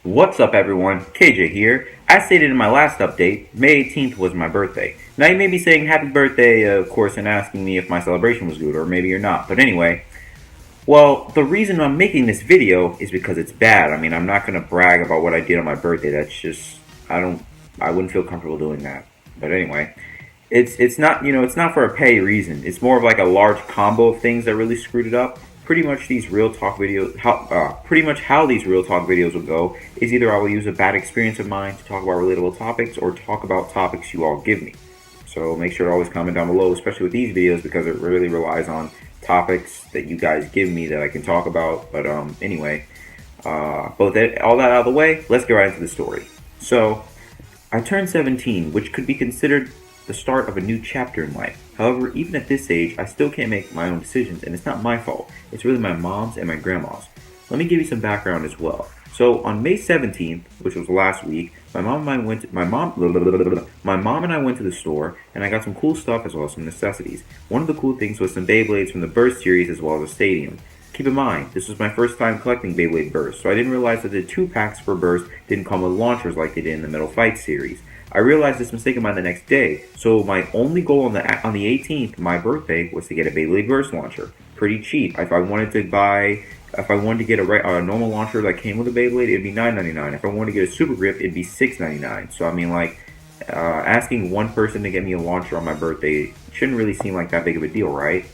What's up, everyone? KJ here. As stated in my last update, May 18th was my birthday. Now, you may be saying happy birthday, of course, and asking me if my celebration was good, or maybe you're not. But anyway, well, the reason I'm making this video is because it's bad. I mean, I'm not going to brag about what I did on my birthday. That's just, I wouldn't feel comfortable doing that. But anyway, it's not it's not for a pay reason. It's more of like a large combo of things that really screwed it up. Pretty much these real talk videos, pretty much how these real talk videos will go is either I will use a bad experience of mine to talk about relatable topics or talk about topics you all give me. So make sure to always comment down below, especially with these videos, because it really relies on topics that you guys give me that I can talk about. But anyway, all that out of the way, let's get right into the story. So I turned 17, which could be considered the start of a new chapter in life. However, even at this age, I still can't make my own decisions, and it's not my fault. It's really my mom's and my grandma's. Let me give you some background as well. So on May 17th, which was last week, my mom and I went to the store, and I got some cool stuff as well as some necessities. One of the cool things was some Beyblades from the Burst series as well as a stadium. Keep in mind, this was my first time collecting Beyblade Burst, so I didn't realize that the 2 packs for Burst didn't come with launchers like they did in the Metal Fight series. I realized this mistake of mine the next day, so my only goal on the 18th, my birthday, was to get a Beyblade Burst launcher. Pretty cheap. If I wanted to get a normal launcher that came with a Beyblade, it'd be $9.99. If I wanted to get a Super Grip, it'd be $6.99. So I mean, asking one person to get me a launcher on my birthday shouldn't really seem like that big of a deal, right?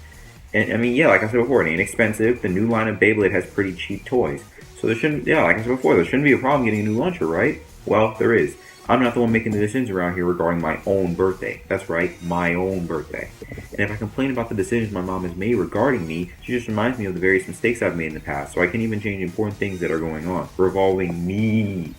And I mean, yeah, like I said before, it ain't expensive. The new line of Beyblade has pretty cheap toys. So like I said before, there shouldn't be a problem getting a new launcher, right? Well, there is. I'm not the one making the decisions around here regarding my own birthday. That's right, my own birthday. And if I complain about the decisions my mom has made regarding me, she just reminds me of the various mistakes I've made in the past, so I can even change important things that are going on, revolving me.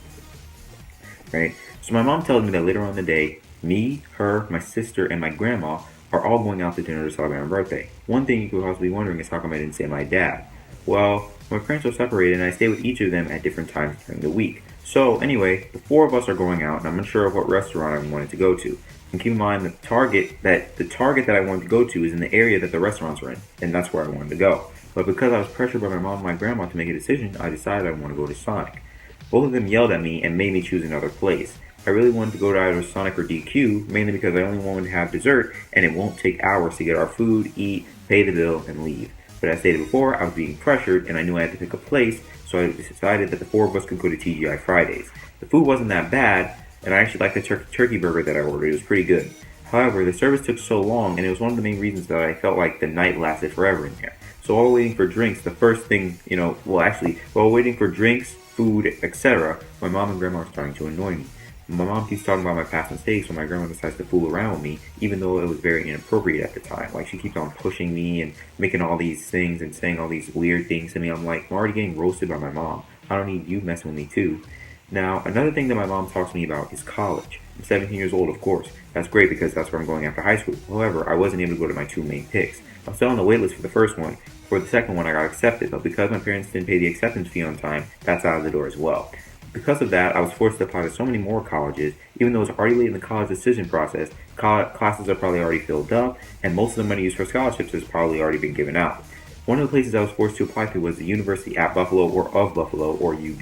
Right? So my mom tells me that later on in the day, me, her, my sister, and my grandma are all going out to dinner to celebrate my birthday. One thing you could possibly be wondering is how come I didn't say my dad? Well, my parents are separated and I stay with each of them at different times during the week. So anyway, the 4 of us are going out and I'm unsure of what restaurant I wanted to go to. And keep in mind the target that I wanted to go to is in the area that the restaurants are in, and that's where I wanted to go. But because I was pressured by my mom and my grandma to make a decision, I decided I want to go to Sonic. Both of them yelled at me and made me choose another place. I really wanted to go to either Sonic or DQ, mainly because I only wanted to have dessert, and it won't take hours to get our food, eat, pay the bill, and leave. But as stated before, I was being pressured, and I knew I had to pick a place, so I decided that the 4 of us could go to TGI Fridays. The food wasn't that bad, and I actually liked the turkey burger that I ordered. It was pretty good. However, the service took so long, and it was one of the main reasons that I felt like the night lasted forever in there. So while waiting for drinks, the first thing, while waiting for drinks, food, etc., my mom and grandma are starting to annoy me. My mom keeps talking about my past mistakes when my grandma decides to fool around with me, even though it was very inappropriate at the time. Like, she keeps on pushing me and making all these things and saying all these weird things to me. I'm like, I'm already getting roasted by my mom. I don't need you messing with me too. Now, another thing that my mom talks to me about is college. I'm 17 years old, of course. That's great because that's where I'm going after high school. However, I wasn't able to go to my 2 main picks. I'm still on the waitlist for the first one. For the second one, I got accepted, but because my parents didn't pay the acceptance fee on time, that's out of the door as well. Because of that, I was forced to apply to so many more colleges, even though it's already late in the college decision process. Classes are probably already filled up, and most of the money used for scholarships has probably already been given out. One of the places I was forced to apply to was the University at Buffalo or of Buffalo, or UB.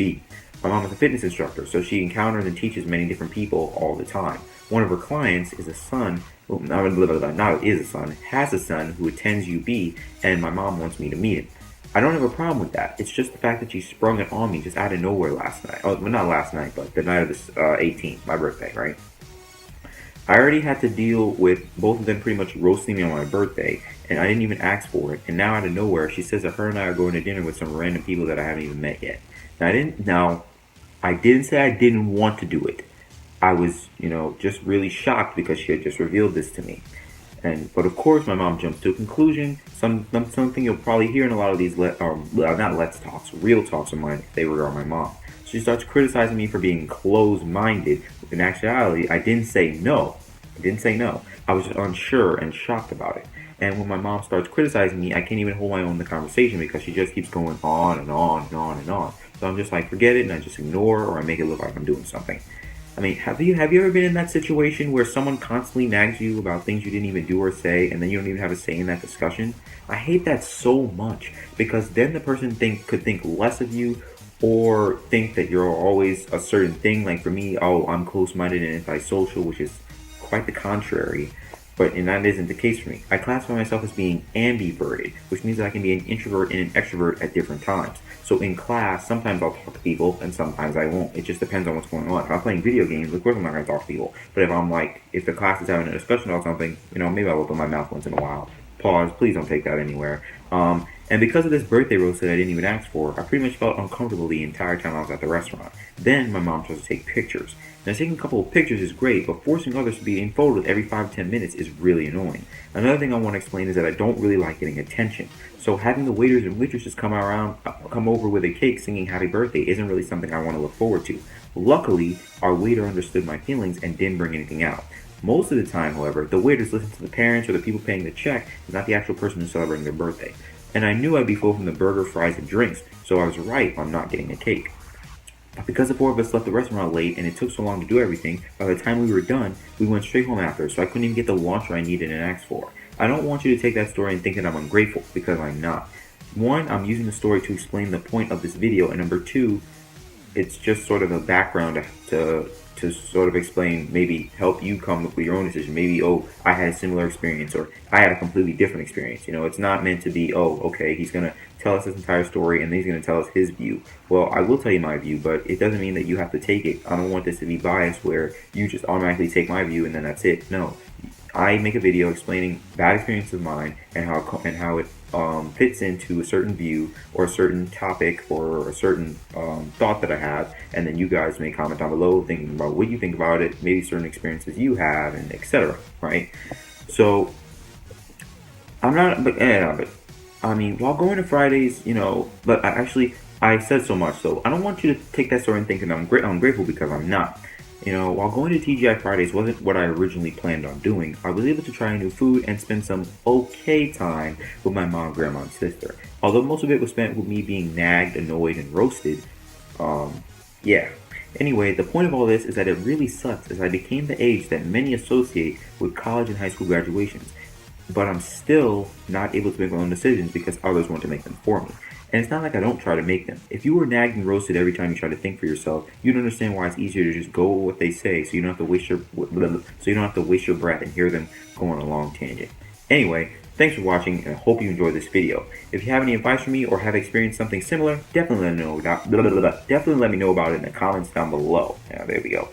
My mom is a fitness instructor, so she encounters and teaches many different people all the time. One of her clients is a son, has a son who attends UB, and my mom wants me to meet him. I don't have a problem with that. It's just the fact that she sprung it on me just out of nowhere last night. Oh, well, not last night, but the night of the 18th, my birthday, right? I already had to deal with both of them pretty much roasting me on my birthday, and I didn't even ask for it. And now out of nowhere, she says that her and I are going to dinner with some random people that I haven't even met yet. I didn't say I didn't want to do it. I was, just really shocked because she had just revealed this to me. But of course, my mom jumps to a conclusion. Something you'll probably hear in a lot of these not let's talks, real talks of mine if they were on my mom. She starts criticizing me for being closed-minded. In actuality, I didn't say no. I was just unsure and shocked about it. And when my mom starts criticizing me, I can't even hold my own in the conversation because she just keeps going on and on and on and on. So I'm just like, forget it, and I just ignore or I make it look like I'm doing something. I mean, have you ever been in that situation where someone constantly nags you about things you didn't even do or say, and then you don't even have a say in that discussion? I hate that so much because then the person could think less of you, or think that you're always a certain thing. Like for me, oh, I'm close-minded and antisocial, which is quite the contrary. And that isn't the case for me. I classify myself as being ambiverted, which means that I can be an introvert and an extrovert at different times. So in class, sometimes I'll talk to people and sometimes I won't. It just depends on what's going on. If I'm playing video games, of course I'm not going to talk to people. But if the class is having a discussion about something, maybe I'll open my mouth once in a while. Pause, please don't take that anywhere. And because of this birthday roast that I didn't even ask for, I pretty much felt uncomfortable the entire time I was at the restaurant. Then my mom chose to take pictures. Now, taking a couple of pictures is great, but forcing others to be in photos every 5 to 10 minutes is really annoying. Another thing I want to explain is that I don't really like getting attention. So having the waiters and waitresses come over with a cake singing happy birthday isn't really something I want to look forward to. Luckily, our waiter understood my feelings and didn't bring anything out. Most of the time, however, the waiters listen to the parents or the people paying the check, not the actual person who's celebrating their birthday. And I knew I'd be full from the burger, fries, and drinks, so I was right on not getting a cake. But because the four of us left the restaurant late and it took so long to do everything, by the time we were done, we went straight home after, so I couldn't even get the lunch I needed and asked for. I don't want you to take that story and think that I'm ungrateful, because I'm not. One, I'm using the story to explain the point of this video, and number two, it's just sort of a background to sort of explain, maybe help you come up with your own decision. Maybe, oh, I had a similar experience, or I had a completely different experience. It's not meant to be, oh, okay, he's going to tell us his entire story and then he's going to tell us his view. Well, I will tell you my view, but it doesn't mean that you have to take it. I don't want this to be biased where you just automatically take my view and then that's it. No. I make a video explaining bad experiences of mine and how it fits into a certain view or a certain topic or a certain thought that I have, and then you guys may comment down below thinking about what you think about it, maybe certain experiences you have, and etc. Right? So I'm not, but I mean, while going to Fridays, but I said so much, so I don't want you to take that story and thinking I'm grateful, because I'm not. While going to TGI Fridays wasn't what I originally planned on doing, I was able to try new food and spend some okay time with my mom, grandma, and sister. Although most of it was spent with me being nagged, annoyed, and roasted. Yeah. Anyway, the point of all this is that it really sucks as I became the age that many associate with college and high school graduations. But I'm still not able to make my own decisions because others want to make them for me. And it's not like I don't try to make them. If you were nagged and roasted every time you try to think for yourself, you'd understand why it's easier to just go with what they say, so you don't have to waste your breath and hear them go on a long tangent. Anyway, thanks for watching, and I hope you enjoyed this video. If you have any advice for me or have experienced something similar, definitely let me know about it in the comments down below. Yeah, there we go.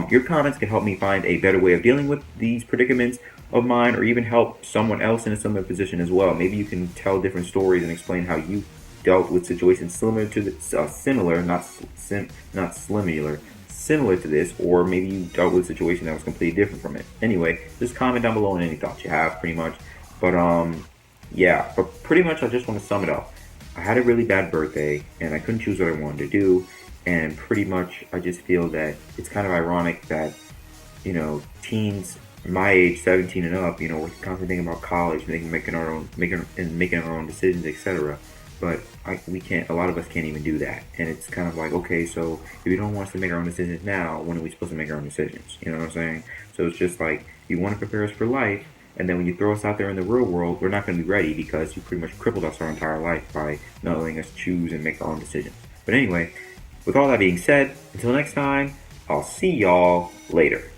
Your comments can help me find a better way of dealing with these predicaments of mine, or even help someone else in a similar position as well. Maybe you can tell different stories and explain how you dealt with situations similar to this, or maybe you dealt with a situation that was completely different from it. Anyway, just comment down below on any thoughts you have, pretty much. But yeah, but pretty much I just want to sum it up. I had a really bad birthday and I couldn't choose what I wanted to do, and pretty much I just feel that it's kind of ironic that teens my age, 17 and up, we're constantly thinking about college, making our own decisions, etc. But a lot of us can't even do that. And it's kind of like, okay, so if you don't want us to make our own decisions now, when are we supposed to make our own decisions? You know what I'm saying? So it's just like, you want to prepare us for life, and then when you throw us out there in the real world, we're not going to be ready because you pretty much crippled us our entire life by not letting us choose and make our own decisions. But anyway, with all that being said, until next time, I'll see y'all later.